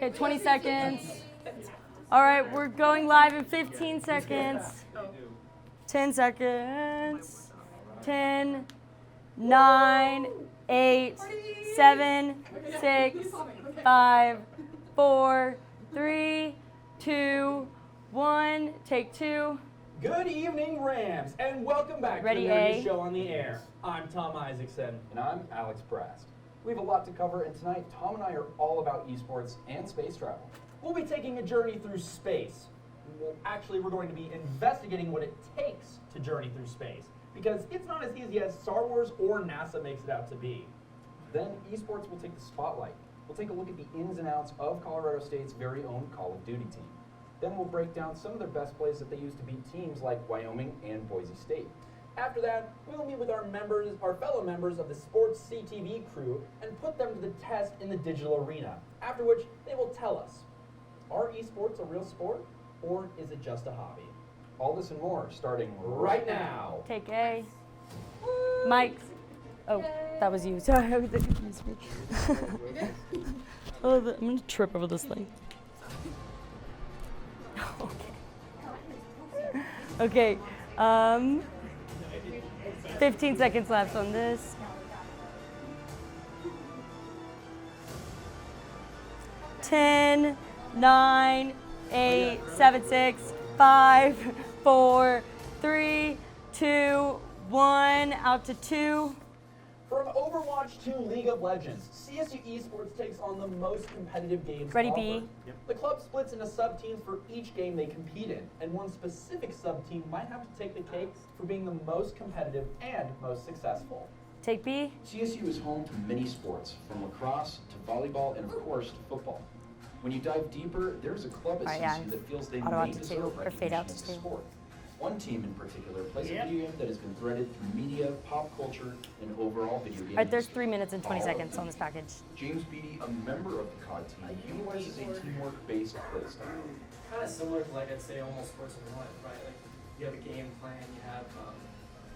Okay, 20 seconds. All right, we're going live in 15 seconds. 10 seconds. 10, 9, 8, 7, 6, 5, 4, 3, 2, 1. Take 2. Good evening, Rams, and welcome back Ready, to the A? Show on the Air. I'm Tom Isaacson. And I'm Alex Brast. We have a lot to cover, and tonight Tom and I are all about esports and space travel. We'll be taking a journey through space. We're going to be investigating what it takes to journey through space, because it's not as easy as Star Wars or NASA makes it out to be. Then esports will take the spotlight. We'll take a look at the ins and outs of Colorado State's very own Call of Duty team. Then we'll break down some of their best plays that they use to beat teams like Wyoming and Boise State. After that, we'll meet with our fellow members of the Sports CTV crew and put them to the test in the digital arena, after which they will tell us, are esports a real sport, or is it just a hobby? All this and more starting Right now. Take A. Mike. Oh, that was you. Sorry, that confused me. I'm going to trip over this thing. Okay. 15 seconds left on this. 10, 9, 8, 7, 6, 5, 4, 3, 2, 1. Out to 2. From Overwatch to League of Legends, CSU Esports takes on the most competitive games Ready, offered. B? Yep. The club splits into sub-teams for each game they compete in, and one specific sub-team might have to take the cake for being the most competitive and most successful. Take B. CSU is home to many sports, from lacrosse to volleyball and of course to football. When you dive deeper, there's a club at CSU that feels they may deserve recognition as a sport. One team in particular plays a video game that has been threaded through media, pop culture, and overall video game. All right, there's 3 minutes and 20 seconds on this package. James Beatty, a member of the COD team, utilizes a teamwork-based play style. Kind of similar to, like, I'd say almost sports in life, right? Like, you have a game plan, you have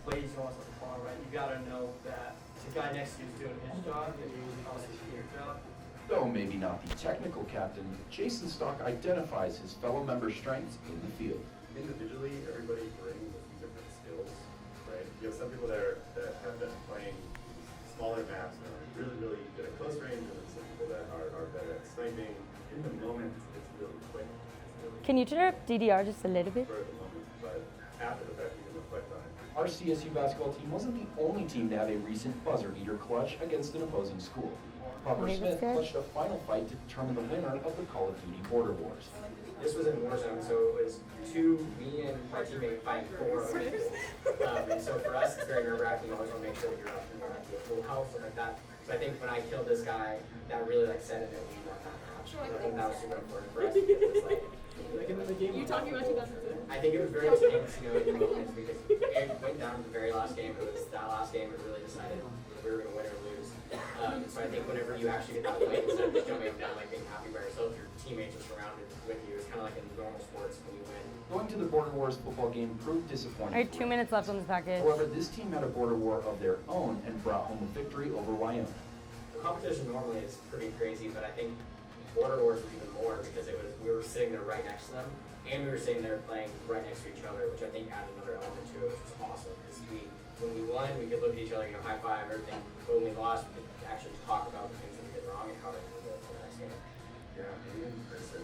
plays you want to follow, right? You gotta know that the guy next to you is doing his job, and you also do your job. Though maybe not the technical captain, Jason Stock identifies his fellow members' strengths in the field. Individually, everybody brings different skills, right? You have some people that have been playing smaller maps and are really good at close range, and then some people that are better at sniping. In the moment, it's really quick. Can you turn up DDR just a little bit? For the moment, but after the fact, you can reflect on it. Our CSU basketball team wasn't the only team to have a recent buzzer beater clutch against an opposing school. Popper Smith clutched a final fight to determine the winner of the Call of Duty Border Wars. This was in Warzone, so it was me and my teammate fighting 4 on it. And so for us, it's very nerve-wracking. You always want to make sure that you're up and not to a full health, something like that. So I think when I killed this guy, that really set it that we won that match. I think that was super important for us because it's You talking about 2002? I think it was very tense, in the moments because it went down to the very last game. It was that last game that really decided if we were going to win or lose. So I think whenever you actually get that win, instead of just jumping down like being happy by yourself, your teammates are surrounded with you. It's kind of like in normal sports when you win. Going to the Border Wars football game proved disappointing. All right, 2 minutes left on this package. However, this team had a border war of their own and brought home a victory over Wyoming. The competition normally is pretty crazy, but I think Border Wars was even more because we were sitting there right next to them, and we were sitting there playing right next to each other, which I think added another element to it, which was awesome. Because when we won, we could look at each other, high five, everything. But when we lost, we could actually talk about the things that we did wrong and how to handle it for the next game. Yeah, even in person.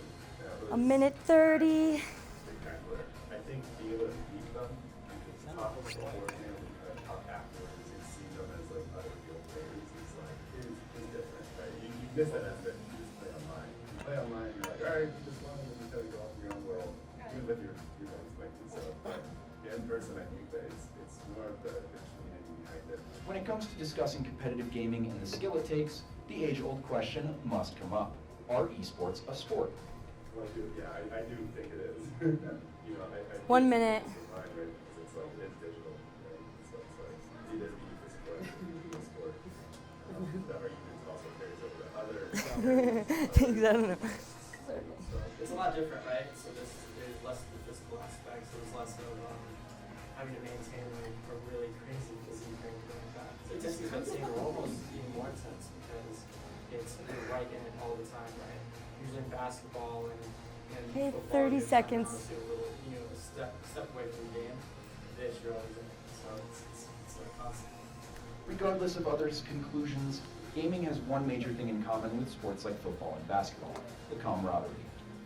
A minute 30. Spectacular. I think being able to beat them, you can talk beforehand, talk afterwards, and see them as other real players is different, right? You miss that aspect. You just play online. You play online, you're like, all right, this one, you just gotta go off in your own world, even if you're expecting so. But in person, I think that it's more of the community behind it. When it comes to discussing competitive gaming and the skill it takes, the age-old question must come up. Are esports a sport? Well, I do think it is. I 1 minute. It's digital, right? So it's like, it is a sport, it's a sport. That argument also carries over to other Things I don't know. It's a lot different, right? So there's less of the physical aspect, so there's less of having to maintain a really crazy physique or anything like that. So statistics I'd say are almost even more intense because you're right in it all the time, right? usually in basketball and Okay, football, 30 you're seconds. obviously a little, a step away from the game. This you're always in it, so it's like constant. Regardless of others' conclusions, gaming has one major thing in common with sports like football and basketball: the camaraderie.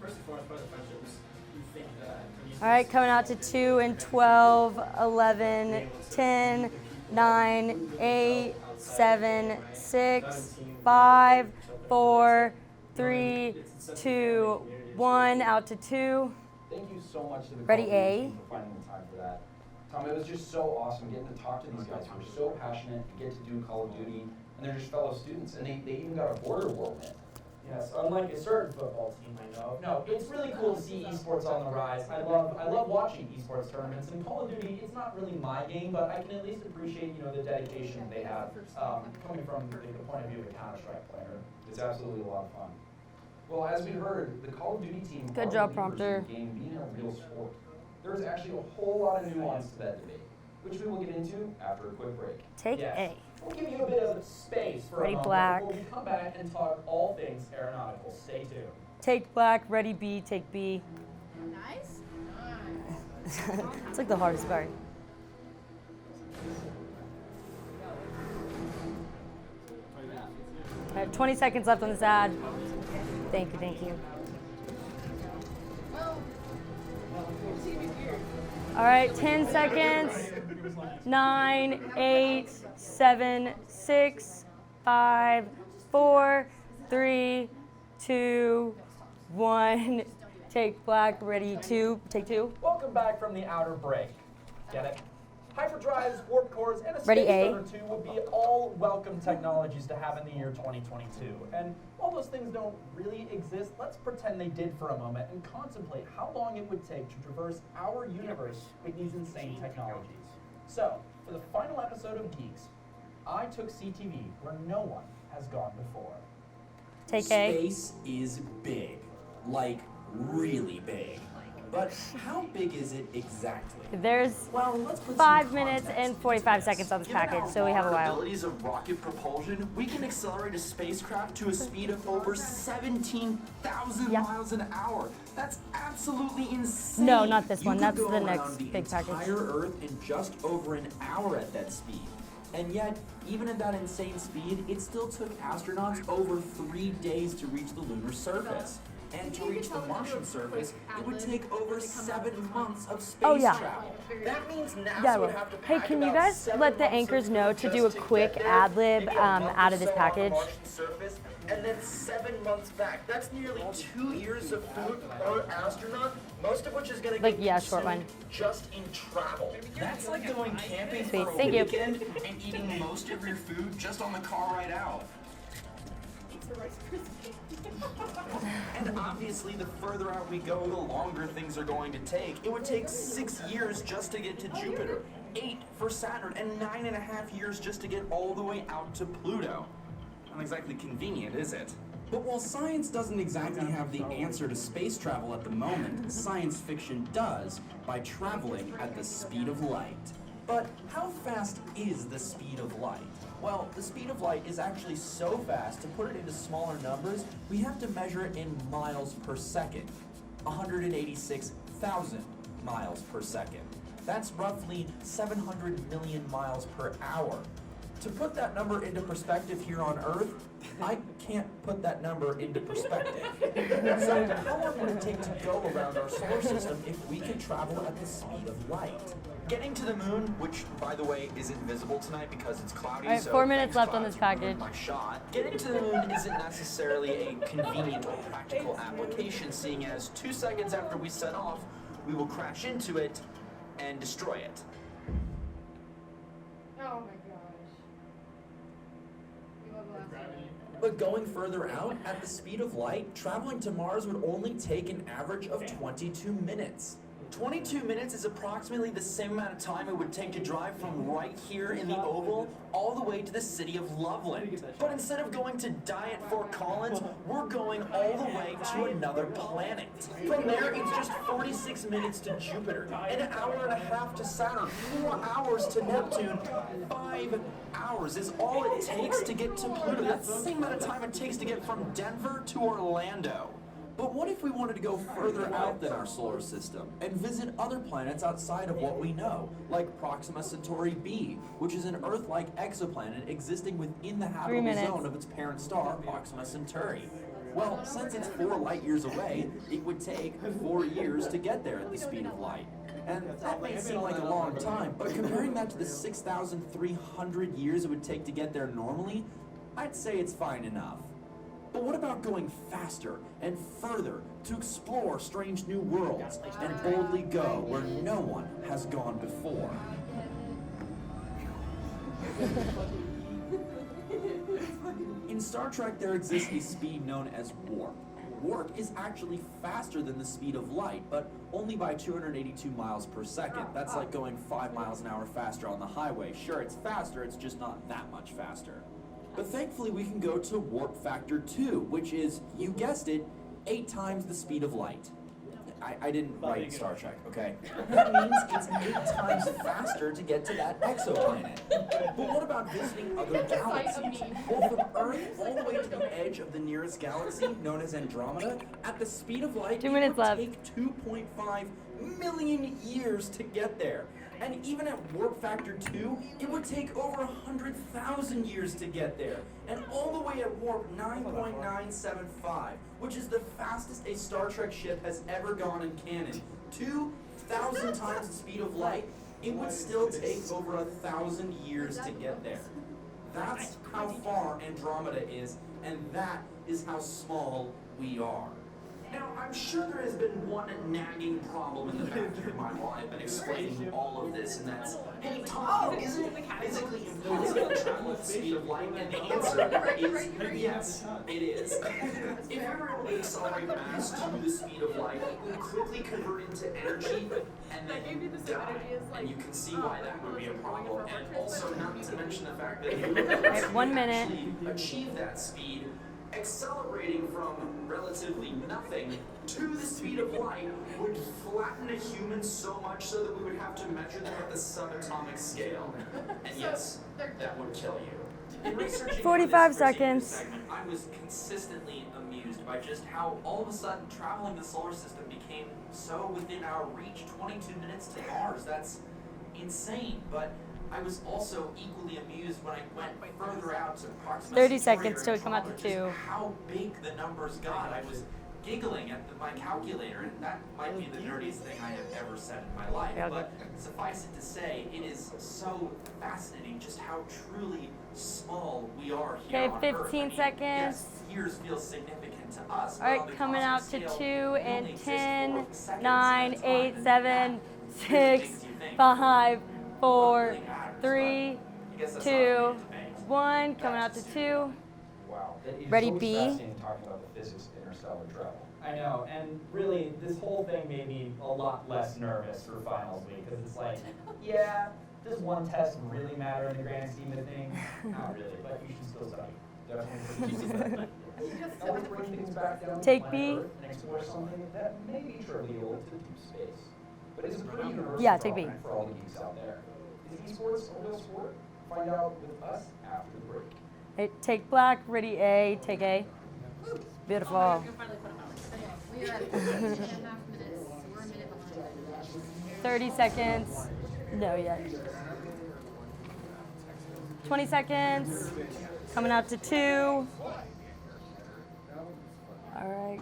First and foremost, probably the friendships. You think that. All right, coming out to 2 and 12, 11, 10, 9, 8, 7, 6, 5, 4, 3, 2, 1, out to 2. Thank you so much to the Ready, Call of Duty A? team for finding the time for that. Tom, it was just so awesome getting to talk to these guys who are so passionate, get to do Call of Duty, and they're just fellow students, and they even got a border world in. Yes, unlike a certain football team I know. No, it's really cool to see esports on the rise. I love watching esports tournaments, and Call of Duty, it's not really my game, but I can at least appreciate, the dedication they have, coming from the point of view of a Counter-Strike player. It's absolutely a lot of fun. Well, as we heard, the Call of Duty team Good are job, believers prompter. in the game being a real sport. There's actually a whole lot of nuance to that debate, which we will get into after a quick break. Take Yes. A. We'll give you a bit of space for Ready, a moment black. before we come back and talk all things aeronautical. Stay tuned. Take black, ready B, take B. Nice. It's like the hardest part. I have 20 seconds left on this ad. Thank you, thank you. All right, 10 seconds. 9, 8, 7, 6, 5, 4, 3, 2, 1. Take black, ready, 2, take 2. Welcome back from the outer break. Get it? Hyperdrives, warp cores, and a Ready, space A? stunner 2 would be all welcome technologies to have in the year 2022. And while those things don't really exist, let's pretend they did for a moment and contemplate how long it would take to traverse our universe with these insane technologies. So, for the final episode of Geeks, I took CTV where no one has gone before. Take A. Space is big, like really big. But how big is it exactly? There's Well, let's put 5 some minutes context and into 45 this. seconds on this Given package, our so we have a modern while. abilities of rocket propulsion, we can accelerate a spacecraft to a speed of over 17,000 Yeah. miles an hour. That's absolutely insane. No, not this You one. could That's go the around next the big package. entire Earth in just over an hour at that speed. And yet, even at that insane speed, it still took astronauts over 3 days to reach the lunar surface. And to reach the Martian surface, it would take over 7 months of space Oh, yeah. travel. That means NASA Yeah, would well, have to hey, pack can you about guys 7 let the months of anchors food know to just do a get quick there, ad lib maybe a month out or of this so on the package? Martian surface, and then 7 months back. That's nearly 2 years of food per astronaut, most of which is going to Like, get yeah, short consumed one. just in travel. That's like going camping Sweet, for a thank you. weekend and eating most of your food just on the car ride out. And obviously, the further out we go, the longer things are going to take. It would take 6 years just to get to Jupiter, 8 for Saturn, and 9.5 years just to get all the way out to Pluto. Not exactly convenient, is it? But while science doesn't exactly have the answer to space travel at the moment, science fiction does by traveling at the speed of light. But how fast is the speed of light? Well, the speed of light is actually so fast, to put it into smaller numbers, we have to measure it in miles per second. 186,000 miles per second. That's roughly 700 million miles per hour. To put that number into perspective here on Earth, I can't put that number into perspective. So how long would it take to go around our solar system if we could travel at the speed of light? Getting to the moon, which, by the way, isn't visible tonight because it's cloudy, All right, so 4 minutes thanks, left on clouds, this you ruined package. my shot. Getting to the moon isn't necessarily a convenient or practical application, seeing as 2 seconds after we set off, we will crash into it and destroy it. Oh my gosh. You love the last one. But going further out, at the speed of light, traveling to Mars would only take an average of 22 minutes. 22 minutes is approximately the same amount of time it would take to drive from right here in the Oval all the way to the city of Loveland. But instead of going to die at Fort Collins, we're going all the way to another planet. From there, it's just 46 minutes to Jupiter, an hour and a half to Saturn, 4 hours to Neptune, 5 hours is all it takes to get to Pluto. That's the same amount of time it takes to get from Denver to Orlando. if we wanted to go further out than our solar system and visit other planets outside of what we know, like Proxima Centauri b, which is an Earth-like exoplanet existing within the habitable zone of its parent star, Proxima Centauri? Well, since it's 4 light years away, it would take 4 years to get there at the speed of light. And that may seem like a long time, but comparing that to the 6,300 years it would take to get there normally, I'd say it's fine enough. But what about going faster and further to explore strange new worlds and boldly go where no one has gone before? In Star Trek, there exists a speed known as warp. Warp is actually faster than the speed of light, but only by 282 miles per second. That's like going 5 miles an hour faster on the highway. Sure, it's faster, it's just not that much faster. But thankfully we can go to warp factor 2, which is, you guessed it, 8 times the speed of light. I didn't write Star Trek, okay? That means it's 8 times faster to get to that exoplanet. But what about visiting other galaxies? Well, from Earth all the way to the edge of the nearest galaxy, known as Andromeda, at the speed of light, 2 minutes left. Take 2.5 million years to get there. And even at warp factor 2, it would take over 100,000 years to get there. And all the way at warp 9.975, which is the fastest a Star Trek ship has ever gone in canon. 2,000 times the speed of light, it would still take over 1,000 years to get there. That's how far Andromeda is, and that is how small we are. Now, I'm sure there has been one nagging problem in the back of your mind while I've been explaining all of this, and that's, hey Tom, isn't it physically impossible to travel at the speed of light? And the answer is yes, it is. If we were able to accelerate mass to the speed of light, it would quickly convert into energy and then die. And you can see why that would be a problem. And also, not to mention the fact that you would Right, 1 minute. actually achieve that speed, accelerating from relatively nothing to the speed of light would flatten a human so much so that we would have to measure them at the subatomic scale. And yes, that would kill you. In researching 45 for this seconds. segment, I was consistently amused by just how all of a sudden traveling the solar system became so within our reach. 22 minutes to Mars, that's insane. But I was also equally amused when I went further out to Proxima 30 Centauri seconds till we come out to just 2. how big the numbers got. I was giggling at my calculator, and that might be the nerdiest thing I have ever said in my life. Yeah, but suffice it to say, it is so fascinating just how truly small we are here Okay, on 15 Earth. I mean, seconds. Yes, years feel significant to us. All right, but on the coming out to cosmic 2 scale, we only and exist 10, for seconds 9, at a time. 8, And 7, that 6, makes you think, 5, 4, what really matters, 3, but I guess that's 2, not really debate. 1. Coming out to 2. Wow. It is Ready, always B? fascinating talking about the physics of interstellar travel. I know, and really, this whole thing made me a lot less nervous for finals week, because it's like, yeah, does one test really matter in the grand scheme of things? Not really, but you should still study. Definitely. Now let's bring things back down to Take planet B. Earth and explore something that may be trivial to deep space, but is a pretty universal Yeah, take B. topic for all the geeks out there. Is esports a real sport? Find out with us after the break. Hey, take black, ready A, take A. Beautiful. We are at 2.5 minutes. We're a minute behind. 30 seconds. No yet. 20 seconds. Coming out to 2. All right.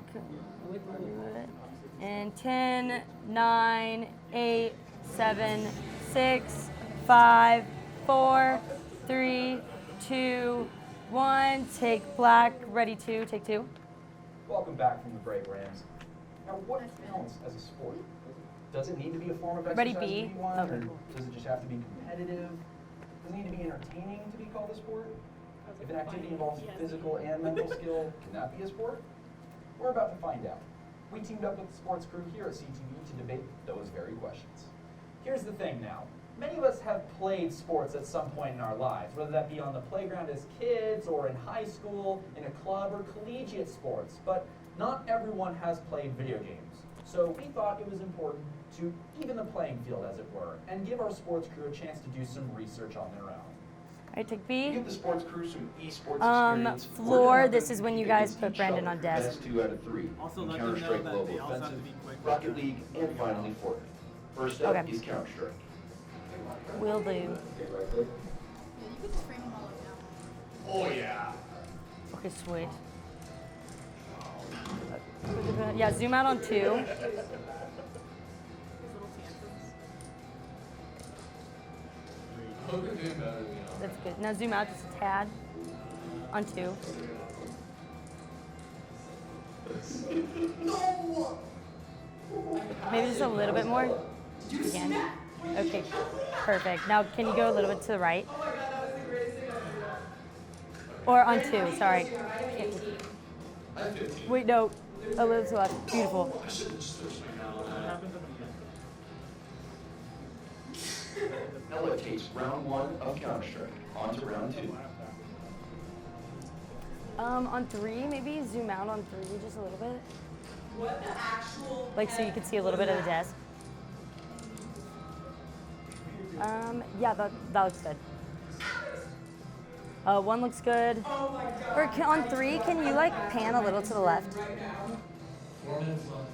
And 10, 9, 8, 7, 6, 5, 4, 3, 2, 1. Take black, ready 2, take 2. Welcome back from the break, Rams. Now, what counts as a sport? Does it need to be a form of Ready, exercise B. to be one, Okay, or cool. does it just have to be competitive? Does it need to be entertaining to be called a sport? If an activity involves physical and mental skill, can that be a sport? We're about to find out. We teamed up with the sports crew here at CTV to debate those very questions. Here's the thing now. Many of us have played sports at some point in our lives, whether that be on the playground as kids, or in high school, in a club, or collegiate sports. But not everyone has played video games. So we thought it was important to even the playing field, as it were, and give our sports crew a chance to do some research on their own. right, take To B. give the sports crew some esports experience, Floor, this is when you guys put Brandon on desk. Best 2 out of 3. Also in let them know Counter-Strike that Global they also have to Offensive, be quick with Rocket the- League, and finally Fortnite. First up Okay. is Counter-Strike. Will do. Yeah, you could just frame them all up now. Oh yeah. Okay, sweet. Yeah, zoom out on 2. These little tantrums. That's good. Now zoom out just a tad on 2. Maybe just a little bit more. Again. Okay, perfect. Now can you go a little bit to the right? Or on 2, sorry. Wait, no. A little to the left. Beautiful. Ella takes round 1 of Counter-Strike. On to round 2. On 3, maybe zoom out on 3 just a little bit. What the actual? Like so you can see a little bit of the desk. Yeah, that looks good. 1 looks good. Or on 3, can you like pan a little to the left? 4 minutes left.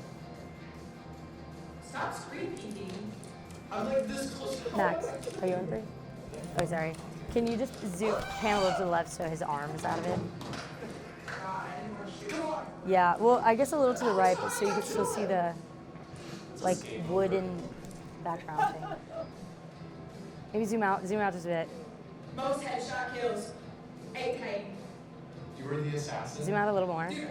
Stop screen peeking. I'm like this close to Max, are you on 3? Oh, sorry. Can you just zoom pan a little to the left so his arm is out of it? Yeah, well, I guess a little to the right, but so you can still see the like wooden background thing. Maybe zoom out just a bit. most headshot kills. AK. You were the assassin. Zoom out a little more. Dude,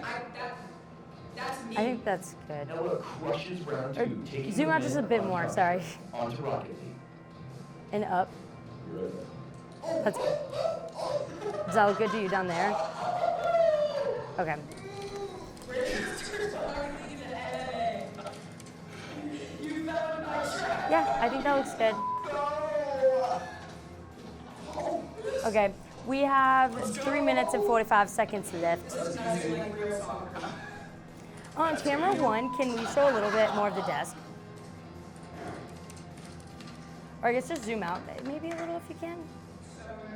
that's me. I think that's good. Ella crushes round 2, taking Zoom the out just a win bit on more, top. sorry. On to Rocket League. And up. That's good. Does that look good to you down there? Okay. Yeah, I think that looks good. Okay, we have 3 minutes and 45 seconds left. On camera 1, can we show a little bit more of the desk? Or I guess just zoom out maybe a little if you can.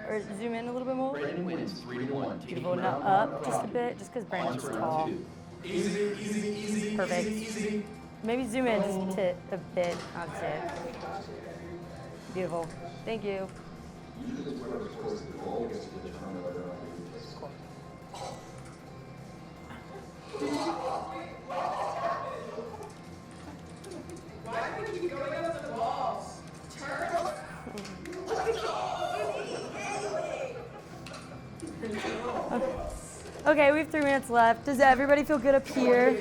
Or zoom in a little bit more. Brandon wins 3-1. taking Beautiful. Now round up 1 just a bit, just because On Brandon's to tall. round 2. Easy. Perfect. Easy. Maybe zoom in just a bit. That's it. Beautiful. Thank you. Why would you go up the walls? Turn. Okay, we have 3 minutes left. Does everybody feel good up here?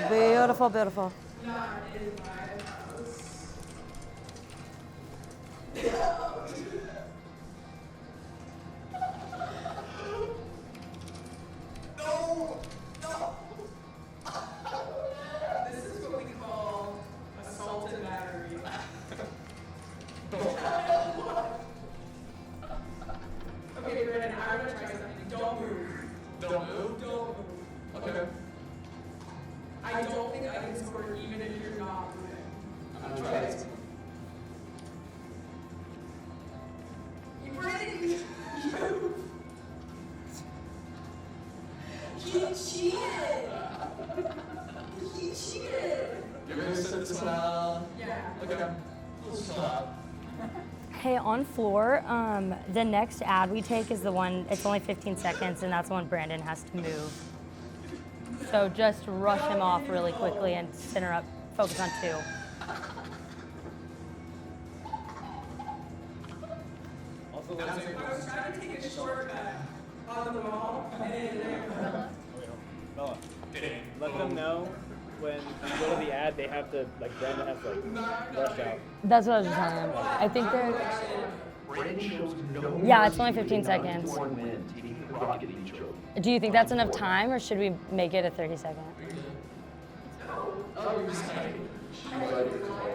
Beautiful, beautiful. This is what we call assault and battery. Okay, Brandon, I'm gonna try something. Don't move. Don't move? Don't move. Okay. I don't think I can score even if you're not moving. I'm gonna try this. Brandon, he cheated. He cheated. You're gonna set this one out. Yeah. Okay. Stop. Hey, on floor, the next ad we take is the one, it's only 15 seconds, and that's the one Brandon has to move. So just rush him off really quickly and center up, focus on 2. Also, I was trying to take a shortcut on the wall, and it Bella, let them know when you go to the ad, they have to, like, Brandon has to, like, rush out. That's what I was just telling him. I think they're, Brandon shows no Yeah, it's mercy only 15 with a 9-1 seconds. win, taking the Rocket League trophy. do you think that's enough time, or should we make it a 30-second?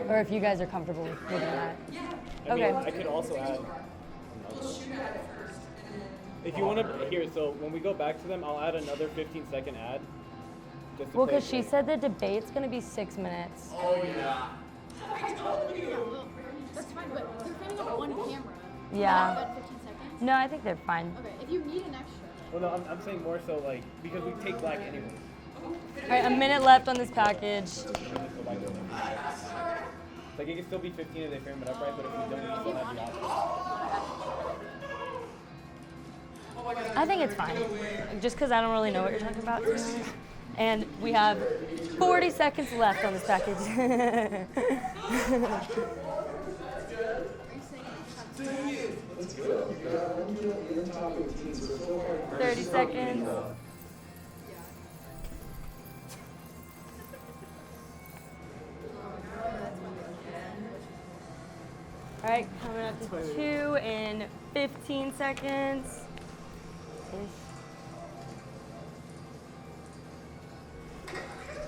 Or if you guys are comfortable with doing that. I mean, I Okay. could also add. If you want to, here, so when we go back to them, I'll add another 15-second ad. Just to Well, play because she it safe. said the debate's going to be 6 minutes. Oh yeah. That's fine, but they're filming on one camera. Yeah. About 15 seconds. No, I think they're fine. Okay, if you need an extra. Well, no, I'm saying more so like because we take black anyways. All right, a minute left on this package. Like it can still be 15 if they frame it up right, but if we don't, we still have the option. I think it's fine. Just because I don't really know what you're talking about, to be honest. And we have 40 seconds left on this package. 30 seconds. All right, coming up to 2 in 15 seconds.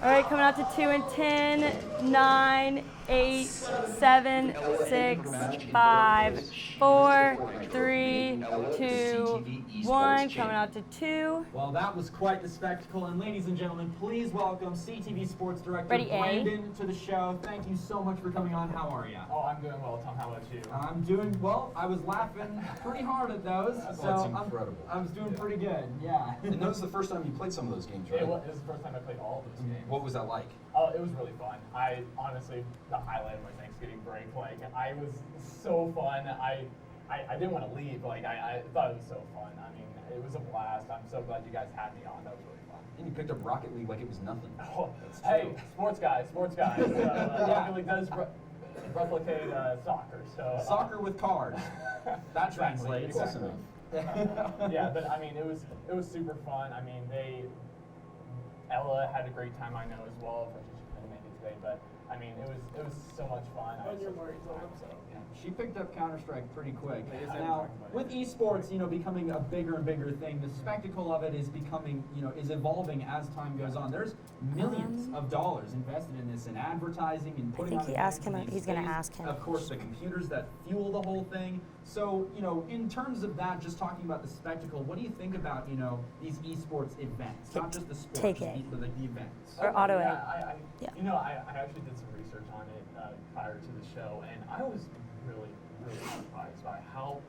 All right, coming out to 2 in 10, 9, 8, 7, 6, 5, 4, 3, 2, 1. Coming out to 2. Well, that was quite the spectacle. And ladies and gentlemen, please welcome CTV Sports Director Ready, A? Brandon to the show. Thank you so much for coming on. How are you? Oh, I'm doing well, Tom. How about you? I'm doing well. I was laughing pretty hard at those. That's so incredible. I was doing pretty good. Yeah. And that was the first time you played some of those games, right? It was the first time I played all of those games. What was that like? Oh, it was really fun. I honestly, the highlight of my Thanksgiving break, like, I was so fun. I didn't want to leave. Like, I thought it was so fun. I mean, it was a blast. I'm so glad you guys had me on. That was really fun. And you picked up Rocket League like it was nothing. Oh, hey, sports guys. Rocket League does replicate soccer. So Soccer with cars. That translates. Exactly. Yeah, but I mean, it was super fun. I mean, Ella had a great time, I know, as well. But she couldn't make it today, but I mean, it was so much fun. I had such a great time. So yeah. She picked up Counter-Strike pretty quick. Yeah. Now, with esports, becoming a bigger and bigger thing, the spectacle of it is becoming, is evolving as time goes on. There's millions of dollars invested in this, in advertising and putting on. I think he asked him. He's going to ask him. Of course, the computers that fuel the whole thing. So, in terms of that, just talking about the spectacle, what do you think about, these esports events? Not just the sports, Take it. but the events. Or auto yeah, yeah. I actually did some research on it prior to the show, and I was really surprised by how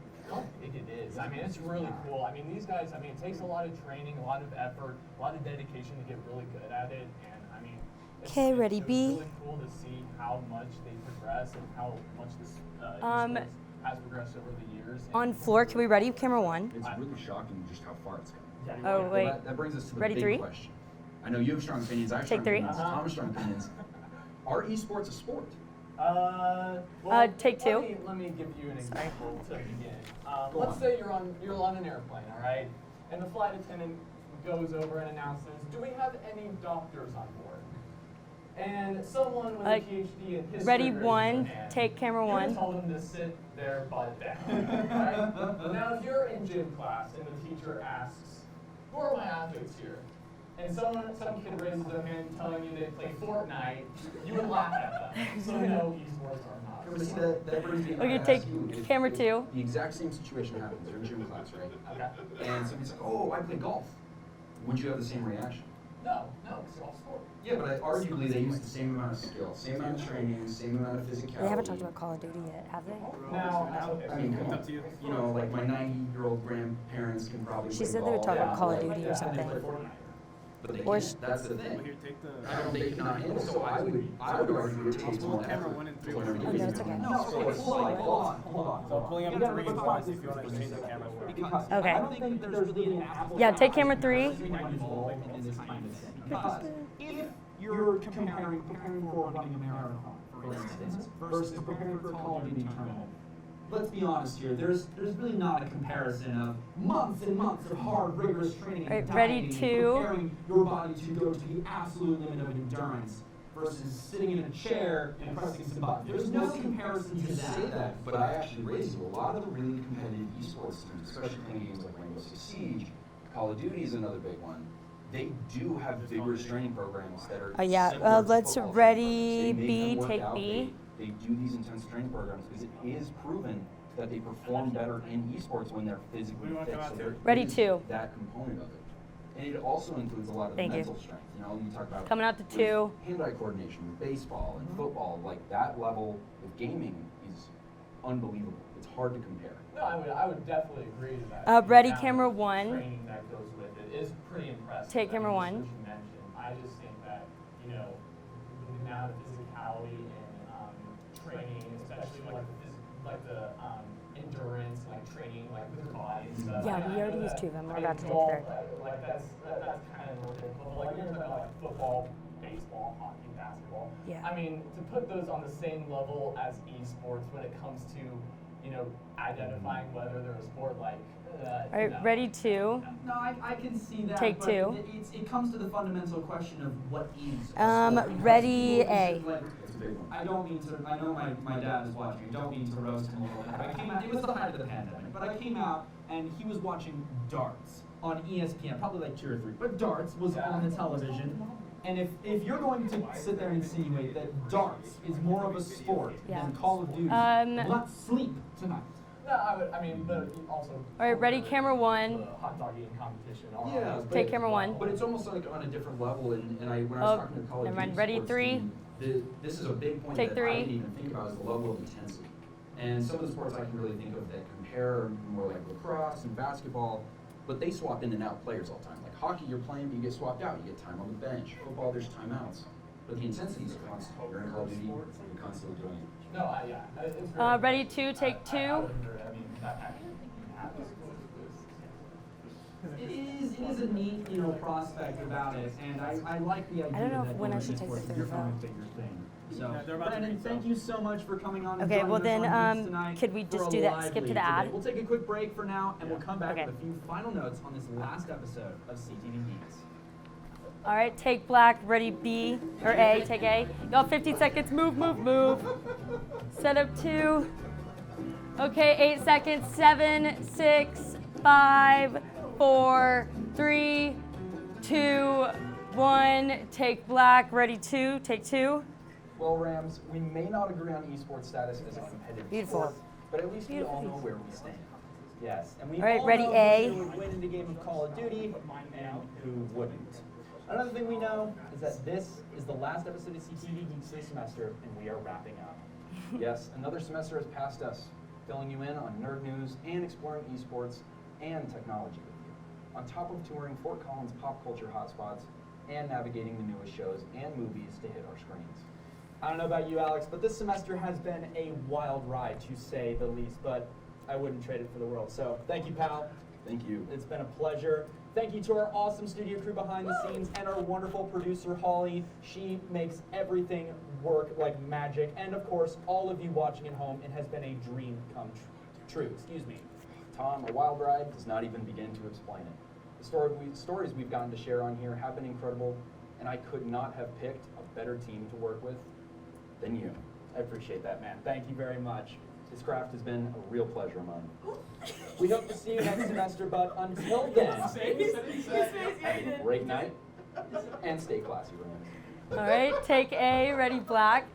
big it is. I mean, it's really cool. I mean, these guys, it takes a lot of training, a lot of effort, a lot of dedication to get really good at it, and I mean, it's ready, B. really cool to see how much they progress and how much this esports has progressed over the years. On floor, can we ready camera 1? It's really shocking just how far it's come. Yeah, Oh, wait. Well, that brings us to the Ready, big 3? question. I know you have strong opinions. I have Take strong 3. opinions. Tom has strong opinions. Are esports a sport? Well, take 2. Let me give you an example to begin. Let's say you're on an airplane, all right, and the flight attendant goes over and announces, "Do we have any doctors on board?" And someone with a PhD in history. Ready, raises 1. their hand. Take camera You 1. told them to sit their butt down. Right? Now, if you're in gym class and the teacher asks, "Who are my athletes here?" and some kid raises their hand telling you they play Fortnite, you would laugh at them. So no, esports are not. But see, that brings me Okay, to take ask you, if camera 2. The exact same situation happens. You're in gym class, right? Okay. And somebody's like, "Oh, I play golf." Would you have the same reaction? No, it's all sport. Yeah, but arguably they use the same amount of skill, same amount of training, same amount of physicality. They haven't talked about Call of Duty yet, have they? Now, I mean, come on. Like my 90-year-old grandparents can probably She play said they were golf. talking about Call of Yeah. Duty or Yeah. something. But they Or can't. That's the thing. Here, take the. I don't think not handle. So I would argue it takes more camera effort 1 and to 3. learn to Oh, use no, it. it's okay. No, hold on. So pulling up You the gotta 3 and look 5 at if you want to change the camera. Because Okay. I don't think that there's really an apples Yeah, to take camera apples 3. involved in this kind of thing. Because if you're preparing for running a marathon, for instance, versus preparing for a Call of Duty tournament, let's be honest here, there's really not a comparison of months and months of hard, rigorous training and Right, ready, dieting, 2. preparing your body to go to the absolute limit of endurance versus sitting in a chair and pressing some buttons. There's no comparison to You say that. that, but I actually raise you. A lot of the really competitive esports teams, especially playing games like Rainbow Six Siege, Call of Duty is another big one. They do have vigorous training programs that are. Yeah, similar to let's football ready, programs. They make B, them work take out. B. They do these intense training programs because it is proven that they perform better in esports when they're physically fit. So there Ready, is 2. that component of it. And it also includes a lot of Thank you. mental strength. You talk about Coming out to with 2. hand-eye coordination with baseball and football, like that level of gaming is unbelievable. It's hard to compare. No, I would definitely agree to that. Ready, The amount camera of one. Training that goes with it is pretty impressive. Take camera I one. mean, just what you mentioned. I just think that, you know, the amount of physicality and training, especially like the endurance, like training, like with your body and stuff. Yeah, we already used 2 of them. We're about to take third. Like that's kind of ridiculous. Like you're talking about like football, baseball, hockey, basketball. Yeah. I mean, to put those on the same level as esports when it comes to, you know, identifying whether they're a sport like. All right, no. ready 2. No, I can see that. Take but 2. It comes to the fundamental question of what is. Ready, A. I don't mean to. I know my dad is watching. I don't mean to roast him a little bit. I came out. It was the height of the pandemic, but I came out and he was watching darts on ESPN, probably like 2 or 3. But darts was on the television. And if you're going to sit there and insinuate that darts is more of a sport than Call of Duty, will not sleep tonight. No, I mean, but also. All right, ready, camera 1. Hot dog eating competition. Yeah, Take camera 1. But it's almost like on a different level. And when I was talking to the Call of never Duty mind. Ready, sports 3. team, this is a big point Take that 3. I didn't even think about is the level of intensity. And some of the sports I can really think of that compare are more like lacrosse and basketball, but they swap in and out players all the time. Like hockey, you're playing, but you get swapped out. You get time on the bench. Football, there's timeouts. But the intensity is constant. You're in Call of Duty, you're constantly doing it. No, yeah. It's Ready, 2, take 2. It is a neat, prospect about it, and I like the idea I don't know that when I should take the you're third trying vote. to figure thing. So, Yeah, they're about to Brandon, make thank you so much for coming on. And Okay, joining well us then, on Geeks tonight could we for just a do that, live skip to lead the ad? today. We'll take a quick break for now, and we'll come back Okay. with a few final notes on this last episode of CTV Geeks. All right, take black, ready, B, or A, take A. Y'all 15 seconds, move. Set up 2. Okay, 8 seconds, 7, 6, 5, 4, 3, 2, 1. Take black, ready, 2, take 2. Well, Rams, we may not agree on esports status as a competitive Beautiful. sport, but at least we all know Beautiful. where we stand. Yes, and we All right, all ready, know A. who would win in the game of Call of Duty and who wouldn't. Another thing we know is that this is the last episode of CTV Geeks this semester, and we are wrapping up. Yes, another semester has passed us, filling you in on nerd news and exploring esports and technology with you. On top of touring Fort Collins pop culture hotspots and navigating the newest shows and movies to hit our screens. I don't know about you, Alex, but this semester has been a wild ride, to say the least, but I wouldn't trade it for the world. So thank you, pal. Thank you. It's been a pleasure. Thank you to our awesome studio crew behind the scenes and our wonderful producer, Holly. She makes everything work like magic. And of course, all of you watching at home, it has been a dream come true. Excuse me. Tom, a wild ride does not even begin to explain it. The stories we've gotten to share on here have been incredible, and I could not have picked a better team to work with than you. I appreciate that, man. Thank you very much. This craft has been a real pleasure of mine. We hope to see you next semester, but until then, Have a great night, and stay classy, Rams. All right, take A, ready, black.